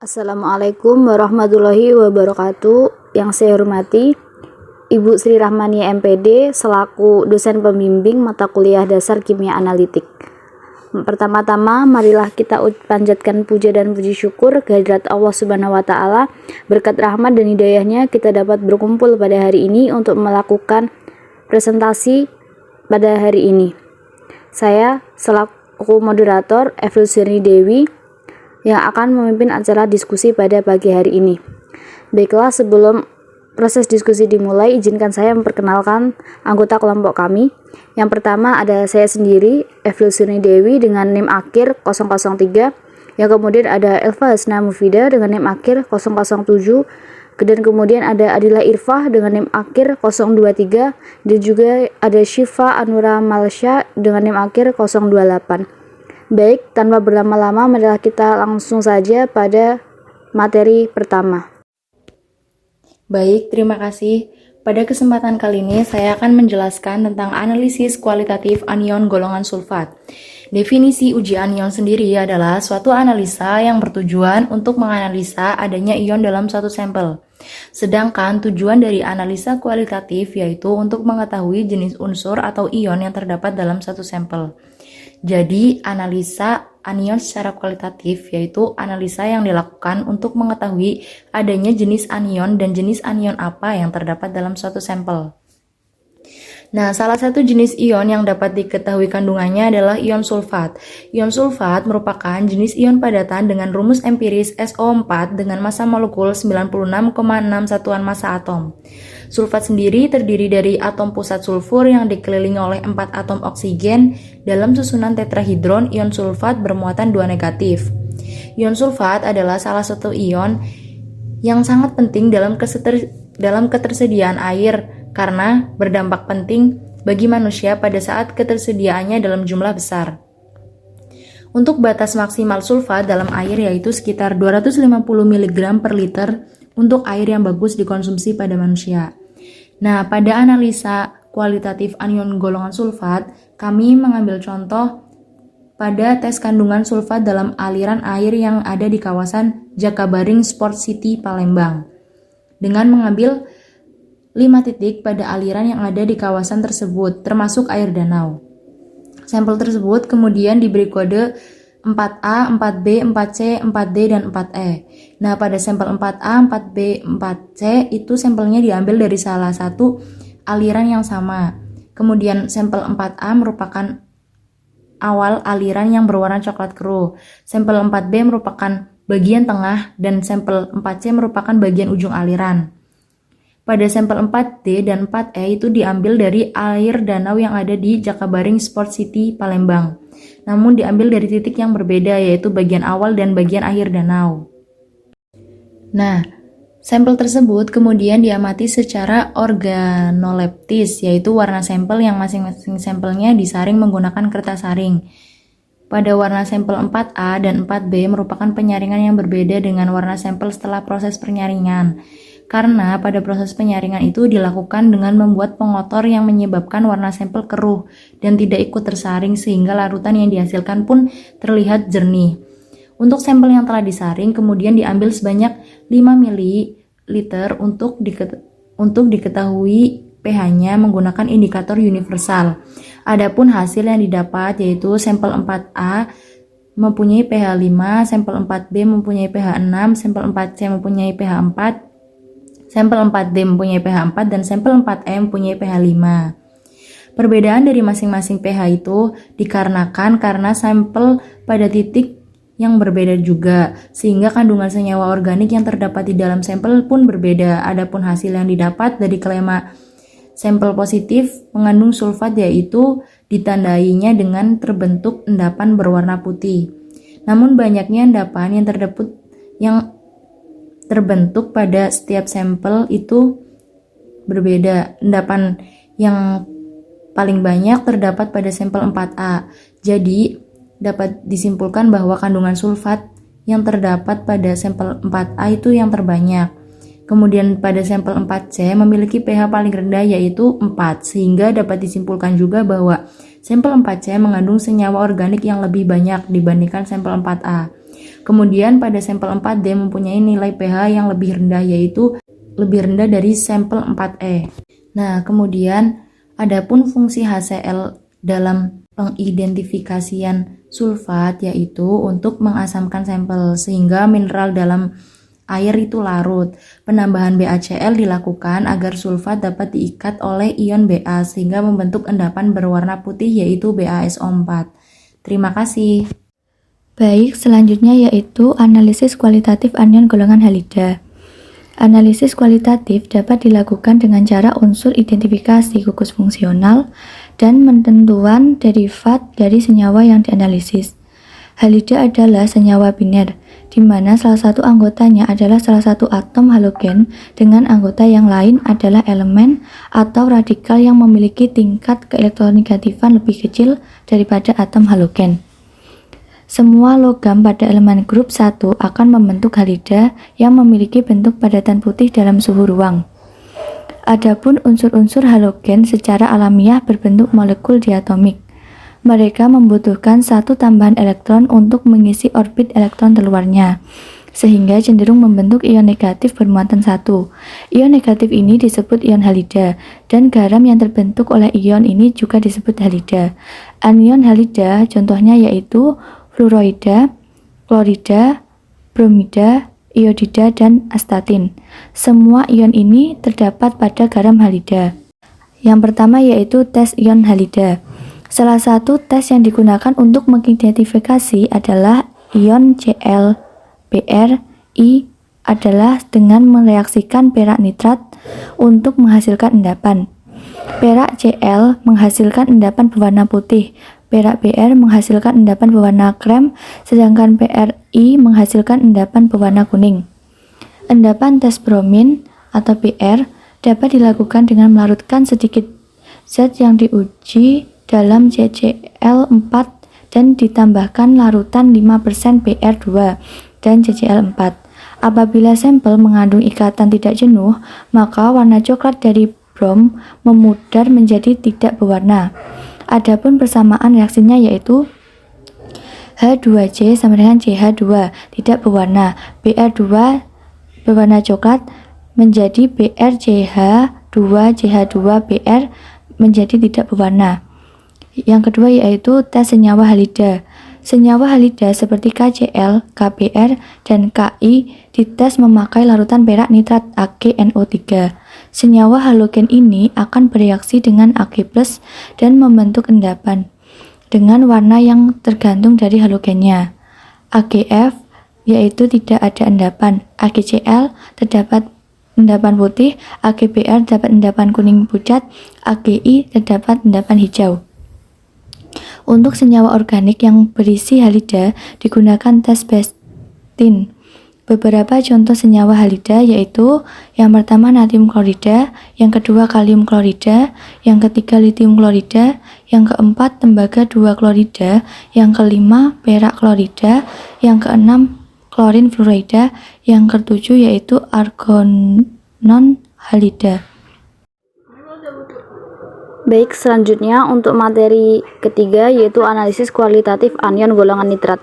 Assalamualaikum warahmatullahi wabarakatuh. Yang saya hormati Ibu Sri Rahmani MPD selaku dosen pembimbing mata kuliah dasar kimia analitik. Pertama-tama marilah kita panjatkan puja dan puji syukur kehadirat Allah Subhanahu wa taala. Berkat rahmat dan hidayahnya kita dapat berkumpul pada hari ini untuk melakukan presentasi pada hari ini. Saya selaku moderator Evelyn Dewi yang akan memimpin acara diskusi pada pagi hari ini. Baiklah, sebelum proses diskusi dimulai, izinkan saya memperkenalkan anggota kelompok kami. Yang pertama ada saya sendiri, Evelyn Dewi dengan NIM akhir 003. Yang kemudian ada Elva Hasna Mufida dengan NIM akhir 007. Dan kemudian ada Adila Irfah dengan NIM akhir 023. Dan juga ada Syifa Anura Malsya dengan NIM akhir 028. Baik, tanpa berlama-lama, marilah kita langsung saja pada materi pertama. Baik, terima kasih. Pada kesempatan kali ini, saya akan menjelaskan tentang analisis kualitatif anion golongan sulfat. Definisi uji anion sendiri adalah suatu analisa yang bertujuan untuk menganalisa adanya ion dalam suatu sampel. Sedangkan tujuan dari analisa kualitatif yaitu untuk mengetahui jenis unsur atau ion yang terdapat dalam satu sampel. Jadi, analisa anion secara kualitatif yaitu analisa yang dilakukan untuk mengetahui adanya jenis anion dan jenis anion apa yang terdapat dalam suatu sampel. Nah, salah satu jenis ion yang dapat diketahui kandungannya adalah ion sulfat. Ion sulfat merupakan jenis ion padatan dengan rumus empiris SO4 dengan massa molekul 96,6 satuan massa atom. Sulfat sendiri terdiri dari atom pusat sulfur yang dikelilingi oleh 4 atom oksigen. Dalam susunan tetrahidron, ion sulfat bermuatan 2 negatif. Ion sulfat adalah salah satu ion yang sangat penting dalam ketersediaan air karena berdampak penting bagi manusia pada saat ketersediaannya dalam jumlah besar. Untuk batas maksimal sulfat dalam air yaitu sekitar 250 mg per liter untuk air yang bagus dikonsumsi pada manusia. Nah, pada analisa kualitatif anion golongan sulfat, kami mengambil contoh pada tes kandungan sulfat dalam aliran air yang ada di kawasan Jakabaring Sport City, Palembang. Dengan mengambil 5 titik pada aliran yang ada di kawasan tersebut, termasuk air danau. Sampel tersebut kemudian diberi kode 4A, 4B, 4C, 4D, dan 4E. Nah, pada sampel 4A, 4B, 4C itu sampelnya diambil dari salah satu aliran yang sama. Kemudian sampel 4A merupakan awal aliran yang berwarna coklat keruh. Sampel 4B merupakan bagian tengah dan sampel 4C merupakan bagian ujung aliran. Pada sampel 4D dan 4E itu diambil dari air danau yang ada di Jakabaring Sport City, Palembang. Namun diambil dari titik yang berbeda yaitu bagian awal dan bagian akhir danau. Nah, sampel tersebut kemudian diamati secara organoleptis yaitu warna sampel yang masing-masing sampelnya disaring menggunakan kertas saring. Pada warna sampel 4A dan 4B merupakan penyaringan yang berbeda dengan warna sampel setelah proses penyaringan. Karena pada proses penyaringan itu dilakukan dengan membuat pengotor yang menyebabkan warna sampel keruh dan tidak ikut tersaring sehingga larutan yang dihasilkan pun terlihat jernih. Untuk sampel yang telah disaring kemudian diambil sebanyak 5 ml untuk diketahui pH-nya menggunakan indikator universal. Adapun hasil yang didapat yaitu sampel 4A mempunyai pH 5, sampel 4B mempunyai pH 6, sampel 4C mempunyai pH 4, sampel 4D mempunyai pH 4, dan sampel 4E mempunyai pH 5. Perbedaan dari masing-masing pH itu dikarenakan karena sampel pada titik yang berbeda juga, sehingga kandungan senyawa organik yang terdapat di dalam sampel pun berbeda. Adapun hasil yang didapat dari klema sampel positif mengandung sulfat yaitu ditandainya dengan terbentuk endapan berwarna putih. Namun banyaknya endapan yang terbentuk pada setiap sampel itu berbeda. Endapan yang paling banyak terdapat pada sampel 4A. Jadi, dapat disimpulkan bahwa kandungan sulfat yang terdapat pada sampel 4A itu yang terbanyak. Kemudian pada sampel 4C memiliki pH paling rendah yaitu 4, sehingga dapat disimpulkan juga bahwa sampel 4C mengandung senyawa organik yang lebih banyak dibandingkan sampel 4A. Kemudian pada sampel 4D mempunyai nilai pH yang lebih rendah, yaitu lebih rendah dari sampel 4E. Nah, kemudian adapun fungsi HCl dalam pengidentifikasian sulfat yaitu untuk mengasamkan sampel sehingga mineral dalam air itu larut. Penambahan BaCl dilakukan agar sulfat dapat diikat oleh ion Ba sehingga membentuk endapan berwarna putih yaitu BaSO4. Terima kasih. Baik, selanjutnya yaitu analisis kualitatif anion golongan halida. Analisis kualitatif dapat dilakukan dengan cara unsur identifikasi gugus fungsional dan penentuan derivat dari senyawa yang dianalisis. Halida adalah senyawa biner, di mana salah satu anggotanya adalah salah satu atom halogen dengan anggota yang lain adalah elemen atau radikal yang memiliki tingkat keelektronegatifan lebih kecil daripada atom halogen. Semua logam pada elemen grup 1 akan membentuk halida yang memiliki bentuk padatan putih dalam suhu ruang. Adapun unsur-unsur halogen secara alamiah berbentuk molekul diatomik. Mereka membutuhkan satu tambahan elektron untuk mengisi orbit elektron terluarnya, sehingga cenderung membentuk ion negatif bermuatan 1. Ion negatif ini disebut ion halida, dan garam yang terbentuk oleh ion ini juga disebut halida. Anion halida contohnya yaitu fluorida, klorida, bromida, iodida, dan astatin. Semua ion ini terdapat pada garam halida. Yang pertama yaitu tes ion halida. Salah satu tes yang digunakan untuk mengidentifikasi adalah ion Cl, Br, I adalah dengan mereaksikan perak nitrat untuk menghasilkan endapan. Perak Cl menghasilkan endapan berwarna putih, perak Br menghasilkan endapan berwarna krem, sedangkan PRI menghasilkan endapan berwarna kuning. Endapan tes bromin atau Br dapat dilakukan dengan melarutkan sedikit zat yang diuji dalam CCl4 dan ditambahkan larutan 5% Br2 dan CCl4. Apabila sampel mengandung ikatan tidak jenuh, maka warna coklat dari brom memudar menjadi tidak berwarna. Adapun persamaan reaksinya yaitu H2C sama dengan CH2 tidak berwarna, Br2 berwarna coklat menjadi BrCH2CH2Br menjadi tidak berwarna. Yang kedua yaitu tes senyawa halida. Senyawa halida seperti KCl, KBr, dan KI dites memakai larutan perak nitrat AgNO3. Senyawa halogen ini akan bereaksi dengan Ag+ dan membentuk endapan dengan warna yang tergantung dari halogennya. AgF yaitu tidak ada endapan, AgCl terdapat endapan putih, AgBr terdapat endapan kuning pucat, AgI terdapat endapan hijau. Untuk senyawa organik yang berisi halida digunakan tes Bestin. Beberapa contoh senyawa halida yaitu yang pertama natrium klorida, yang kedua kalium klorida, yang ketiga litium klorida, yang keempat tembaga 2 klorida, yang kelima perak klorida, yang keenam klorin fluorida, yang ketujuh yaitu argonon halida. Baik, selanjutnya untuk materi ketiga yaitu analisis kualitatif anion golongan nitrat.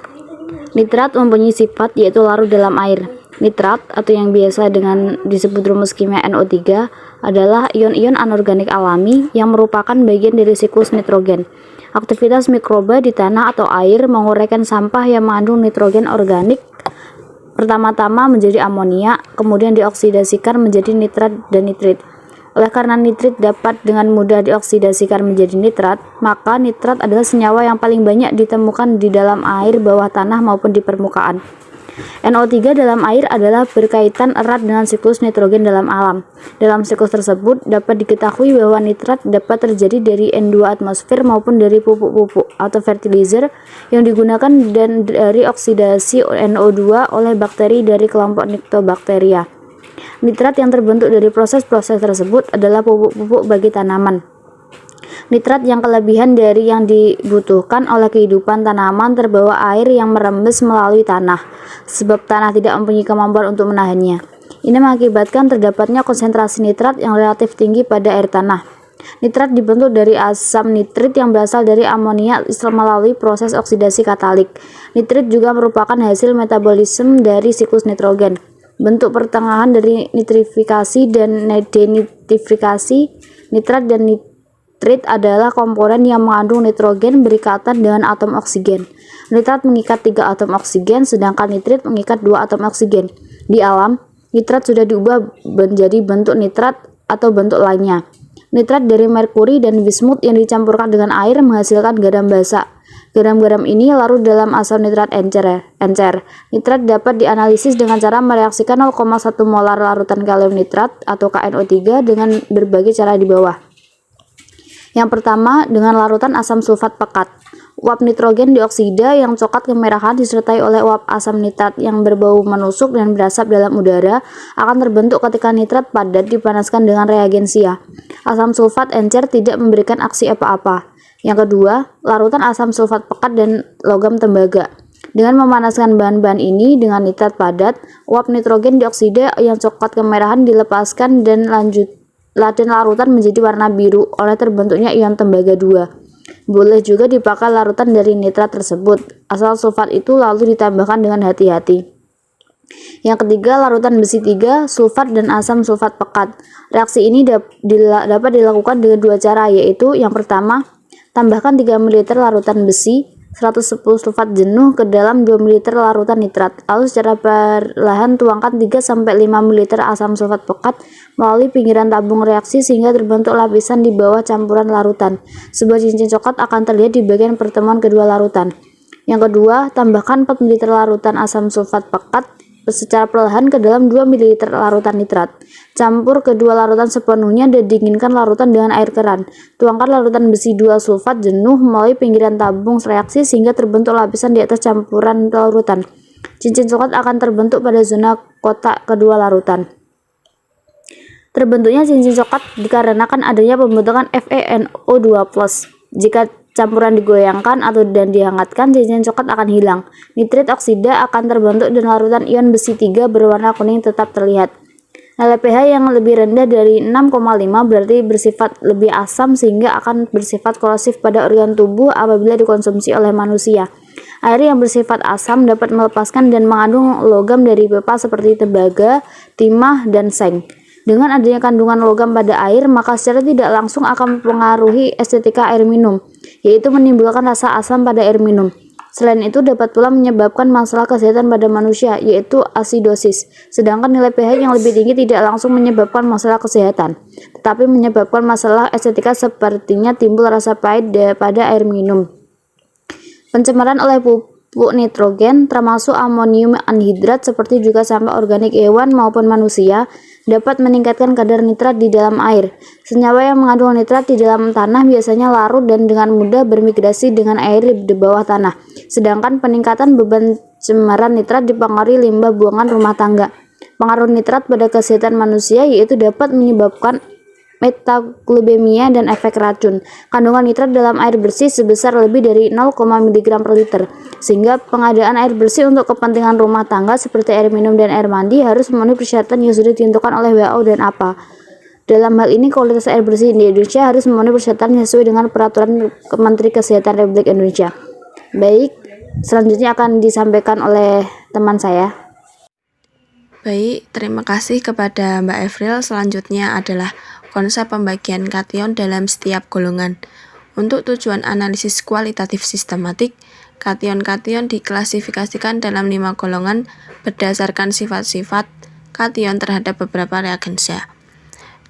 Nitrat mempunyai sifat yaitu larut dalam air. Nitrat atau yang biasa dengan disebut rumus kimia NO3 adalah ion-ion anorganik alami yang merupakan bagian dari siklus nitrogen. Aktivitas mikroba di tanah atau air menguraikan sampah yang mengandung nitrogen organik pertama-tama menjadi amonia, kemudian dioksidasikan menjadi nitrat dan nitrit. Oleh karena nitrit dapat dengan mudah dioksidasikan menjadi nitrat, maka nitrat adalah senyawa yang paling banyak ditemukan di dalam air bawah tanah maupun di permukaan. NO3 dalam air adalah berkaitan erat dengan siklus nitrogen dalam alam. Dalam siklus tersebut dapat diketahui bahwa nitrat dapat terjadi dari N2 atmosfer maupun dari pupuk-pupuk atau fertilizer yang digunakan dan dari oksidasi NO2 oleh bakteri dari kelompok Nyctobacteria. Nitrat yang terbentuk dari proses-proses tersebut adalah pupuk-pupuk bagi tanaman. Nitrat yang kelebihan dari yang dibutuhkan oleh kehidupan tanaman terbawa air yang merembes melalui tanah, sebab tanah tidak mempunyai kemampuan untuk menahannya. Ini mengakibatkan terdapatnya konsentrasi nitrat yang relatif tinggi pada air tanah. Nitrat dibentuk dari asam nitrit yang berasal dari amonia melalui proses oksidasi katalik. Nitrit juga merupakan hasil metabolisme dari siklus nitrogen. Bentuk pertengahan dari nitrifikasi dan denitrifikasi. Nitrat dan nitrit adalah komponen yang mengandung nitrogen berikatan dengan atom oksigen. Nitrat mengikat 3 atom oksigen, sedangkan nitrit mengikat 2 atom oksigen. Di alam, nitrat sudah diubah menjadi bentuk nitrat atau bentuk lainnya. Nitrat dari merkuri dan bismut yang dicampurkan dengan air menghasilkan garam basa. Garam-garam ini larut dalam asam nitrat encer. Nitrat dapat dianalisis dengan cara mereaksikan 0,1 molar larutan kalium nitrat atau KNO3 dengan berbagai cara di bawah. Yang pertama, dengan larutan asam sulfat pekat. Uap nitrogen dioksida yang coklat kemerahan disertai oleh uap asam nitrat yang berbau menusuk dan berasap dalam udara akan terbentuk ketika nitrat padat dipanaskan dengan reagensia. Asam sulfat encer tidak memberikan aksi apa-apa. Yang kedua, larutan asam sulfat pekat dan logam tembaga. Dengan memanaskan bahan-bahan ini dengan nitrat padat, uap nitrogen dioksida yang coklat kemerahan dilepaskan dan larutan menjadi warna biru oleh terbentuknya ion tembaga 2. Boleh juga dipakai larutan dari nitrat tersebut, asal sulfat itu lalu ditambahkan dengan hati-hati. Yang ketiga, larutan besi 3, sulfat dan asam sulfat pekat. Reaksi ini dapat dilakukan dengan 2 cara, yaitu yang pertama, tambahkan 3 ml larutan besi 110 sulfat jenuh ke dalam 2 ml larutan nitrat, lalu secara perlahan tuangkan 3-5 ml asam sulfat pekat melalui pinggiran tabung reaksi sehingga terbentuk lapisan di bawah campuran larutan. Sebuah cincin coklat akan terlihat di bagian pertemuan kedua larutan. Yang kedua, tambahkan 4 ml larutan asam sulfat pekat secara perlahan ke dalam 2 ml larutan nitrat. Campur kedua larutan sepenuhnya dan dinginkan larutan dengan air keran. Tuangkan larutan besi 2 sulfat jenuh melalui pinggiran tabung reaksi sehingga terbentuk lapisan di atas campuran larutan. Cincin coklat akan terbentuk pada zona kotak kedua larutan. Terbentuknya cincin coklat dikarenakan adanya pembentukan FeNO2+. Jika campuran digoyangkan atau dan dihangatkan, cincin coklat akan hilang. Nitrit oksida akan terbentuk dan larutan ion besi 3 berwarna kuning tetap terlihat. Nilai pH yang lebih rendah dari 6,5 berarti bersifat lebih asam sehingga akan bersifat korosif pada organ tubuh apabila dikonsumsi oleh manusia. Air yang bersifat asam dapat melepaskan dan mengandung logam dari pipa seperti tembaga, timah, dan seng. Dengan adanya kandungan logam pada air, maka secara tidak langsung akan mempengaruhi estetika air minum, yaitu menimbulkan rasa asam pada air minum. Selain itu dapat pula menyebabkan masalah kesehatan pada manusia, yaitu asidosis. Sedangkan nilai pH yang lebih tinggi tidak langsung menyebabkan masalah kesehatan, tetapi menyebabkan masalah estetika sepertinya timbul rasa pahit pada air minum. Pencemaran oleh pupuk nitrogen, termasuk amonium anhidrat seperti juga sampah organik hewan maupun manusia, dapat meningkatkan kadar nitrat di dalam air. Senyawa yang mengandung nitrat di dalam tanah biasanya larut dan dengan mudah bermigrasi dengan air di bawah tanah. Sedangkan peningkatan beban cemaran nitrat dipengaruhi limbah buangan rumah tangga. Pengaruh nitrat pada kesehatan manusia yaitu dapat menyebabkan metagloubemia dan efek racun. Kandungan nitrat dalam air bersih sebesar lebih dari 0, mg per liter, sehingga pengadaan air bersih untuk kepentingan rumah tangga seperti air minum dan air mandi harus memenuhi persyaratan yang sudah ditentukan oleh WHO dan APA. Dalam hal ini, kualitas air bersih di Indonesia harus memenuhi persyaratan sesuai dengan peraturan Menteri Kesehatan Republik Indonesia. Baik, selanjutnya akan disampaikan oleh teman saya. Baik, terima kasih kepada Mbak Evril. Selanjutnya adalah konsep pembagian kation dalam setiap golongan. Untuk tujuan analisis kualitatif sistematik, kation-kation diklasifikasikan dalam 5 golongan berdasarkan sifat-sifat kation terhadap beberapa reagensia.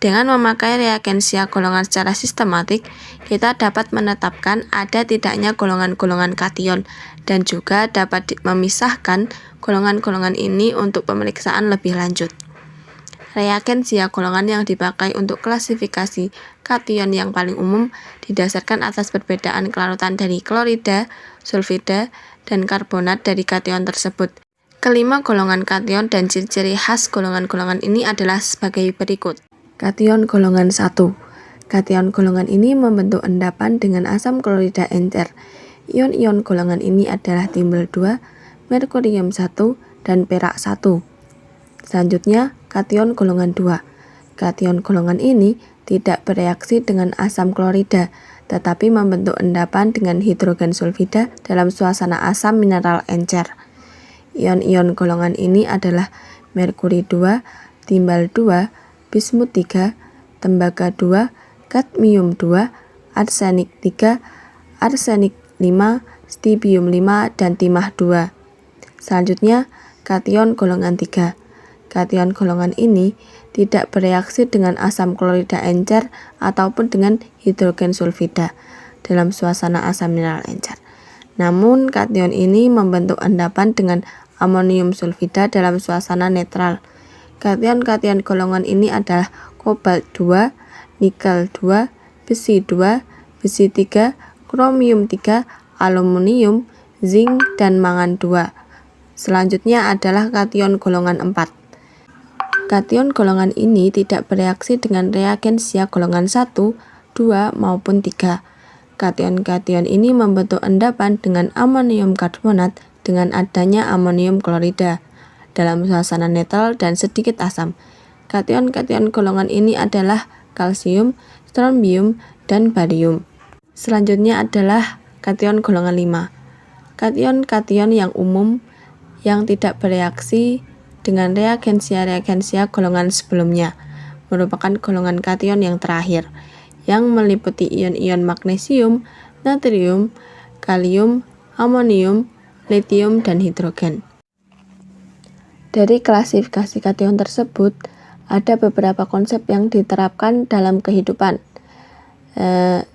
Dengan memakai reagensia golongan secara sistematik, kita dapat menetapkan ada tidaknya golongan-golongan kation dan juga dapat memisahkan golongan-golongan ini untuk pemeriksaan lebih lanjut. Reagensia golongan yang dipakai untuk klasifikasi kation yang paling umum didasarkan atas perbedaan kelarutan dari klorida, sulfida, dan karbonat dari kation tersebut. Kelima golongan kation dan ciri-ciri khas golongan-golongan ini adalah sebagai berikut. Kation golongan 1. Kation golongan ini membentuk endapan dengan asam klorida encer. Ion-ion golongan ini adalah timbul 2, merkurium 1, dan perak 1. Selanjutnya, kation golongan 2. Kation golongan ini tidak bereaksi dengan asam klorida, tetapi membentuk endapan dengan hidrogen sulfida dalam suasana asam mineral encer. Ion-ion golongan ini adalah merkuri 2, timbal 2, bismut 3, tembaga 2, kadmium 2, arsenik 3, arsenik 5, stibium 5, dan timah 2. Selanjutnya, kation golongan 3. Kation golongan ini tidak bereaksi dengan asam klorida encer ataupun dengan hidrogen sulfida dalam suasana asam mineral encer. Namun, kation ini membentuk endapan dengan amonium sulfida dalam suasana netral. Kation-kation golongan ini adalah kobalt 2, nikel 2, besi 2, besi 3, kromium 3, aluminium, zinc, dan mangan 2. Selanjutnya adalah kation golongan 4. Kation golongan ini tidak bereaksi dengan reagensia golongan 1, 2, maupun 3. Kation-kation ini membentuk endapan dengan amonium karbonat dengan adanya amonium klorida dalam suasana netral dan sedikit asam. Kation-kation golongan ini adalah kalsium, strontium, dan barium. Selanjutnya adalah kation golongan 5. Kation-kation yang umum yang tidak bereaksi dengan reagensia golongan sebelumnya merupakan golongan kation yang terakhir, yang meliputi ion-ion magnesium, natrium, kalium, amonium, litium, dan hidrogen. Dari klasifikasi kation tersebut, ada beberapa konsep yang diterapkan dalam kehidupan.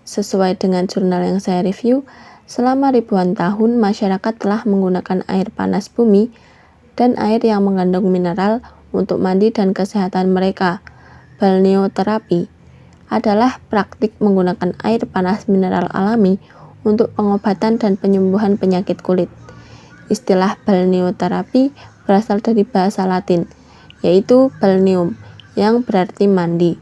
Sesuai dengan jurnal yang saya review, selama ribuan tahun masyarakat telah menggunakan air panas bumi dan air yang mengandung mineral untuk mandi dan kesehatan mereka. Balneoterapi adalah praktik menggunakan air panas mineral alami untuk pengobatan dan penyembuhan penyakit kulit. Istilah balneoterapi berasal dari bahasa Latin, yaitu balneum, yang berarti mandi,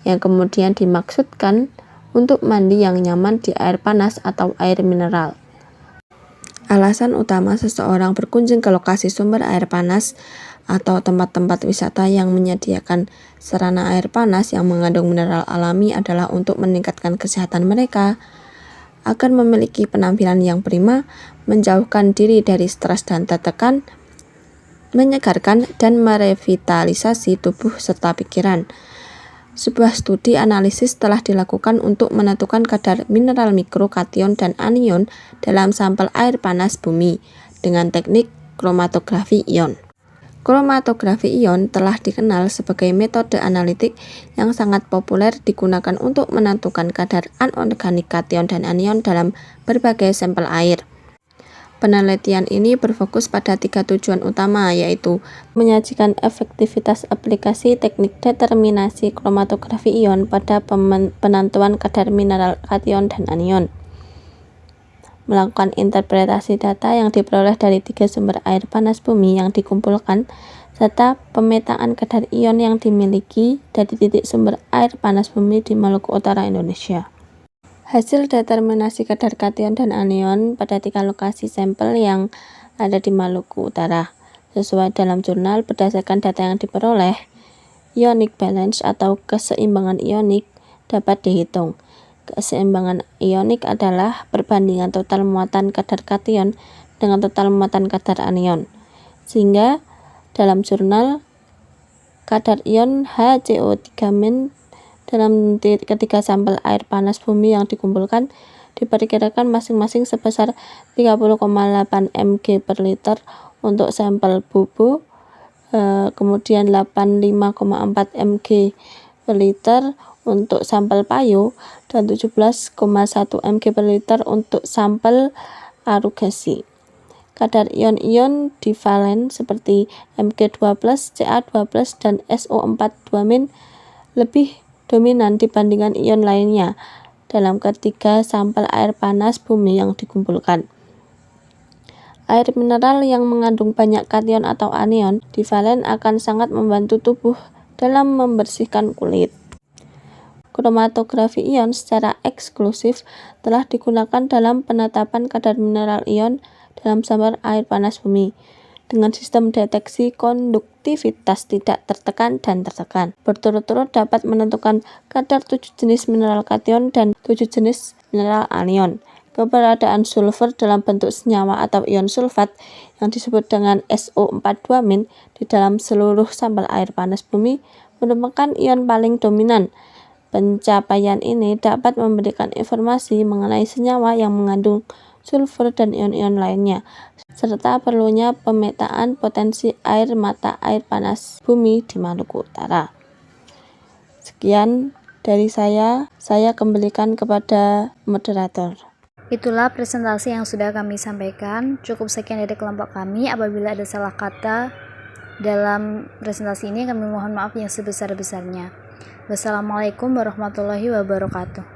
yang kemudian dimaksudkan untuk mandi yang nyaman di air panas atau air mineral. Alasan utama seseorang berkunjung ke lokasi sumber air panas atau tempat-tempat wisata yang menyediakan sarana air panas yang mengandung mineral alami adalah untuk meningkatkan kesehatan mereka, agar memiliki penampilan yang prima, menjauhkan diri dari stres dan tertekan, menyegarkan dan merevitalisasi tubuh serta pikiran. Sebuah studi analisis telah dilakukan untuk menentukan kadar mineral mikro, kation, dan anion dalam sampel air panas bumi dengan teknik kromatografi ion. Kromatografi ion telah dikenal sebagai metode analitik yang sangat populer digunakan untuk menentukan kadar anorganik kation dan anion dalam berbagai sampel air. Penelitian ini berfokus pada 3 tujuan utama, yaitu menyajikan efektivitas aplikasi teknik determinasi kromatografi ion pada penentuan kadar mineral kation dan anion, melakukan interpretasi data yang diperoleh dari 3 sumber air panas bumi yang dikumpulkan, serta pemetaan kadar ion yang dimiliki dari titik sumber air panas bumi di Maluku Utara, Indonesia. Hasil determinasi kadar kation dan anion pada 3 lokasi sampel yang ada di Maluku Utara. Sesuai dalam jurnal, berdasarkan data yang diperoleh, ionic balance atau keseimbangan ionik dapat dihitung. Keseimbangan ionik adalah perbandingan total muatan kadar kation dengan total muatan kadar anion. Sehingga dalam jurnal, kadar ion HCO3- dalam ketiga sampel air panas bumi yang dikumpulkan diperkirakan masing-masing sebesar 30,8 mg per liter untuk sampel bubu, kemudian 85,4 mg per liter untuk sampel payo, dan 17,1 mg per liter untuk sampel arugasi. Kadar ion-ion divalen seperti Mg2+, Ca2+, dan SO4 lebih dominan dibandingkan ion lainnya dalam ketiga sampel air panas bumi yang dikumpulkan. Air mineral yang mengandung banyak kation atau anion divalen akan sangat membantu tubuh dalam membersihkan kulit. Kromatografi ion secara eksklusif telah digunakan dalam penetapan kadar mineral ion dalam sampel air panas bumi. dengan sistem deteksi konduktivitas tidak tertekan dan tertekan. Berturut-turut dapat menentukan kadar 7 jenis mineral kation dan 7 jenis mineral anion. Keberadaan sulfur dalam bentuk senyawa atau ion sulfat yang disebut dengan SO42- di dalam seluruh sampel air panas bumi merupakan ion paling dominan. Pencapaian ini dapat memberikan informasi mengenai senyawa yang mengandung sulfur dan ion-ion lainnya, serta perlunya pemetaan potensi air mata air panas bumi di Maluku Utara. Sekian dari saya kembalikan kepada moderator. Itulah presentasi yang sudah kami sampaikan. Cukup sekian dari kelompok kami. Apabila ada salah kata dalam presentasi ini, kami mohon maaf yang sebesar-besarnya. Wassalamualaikum warahmatullahi wabarakatuh.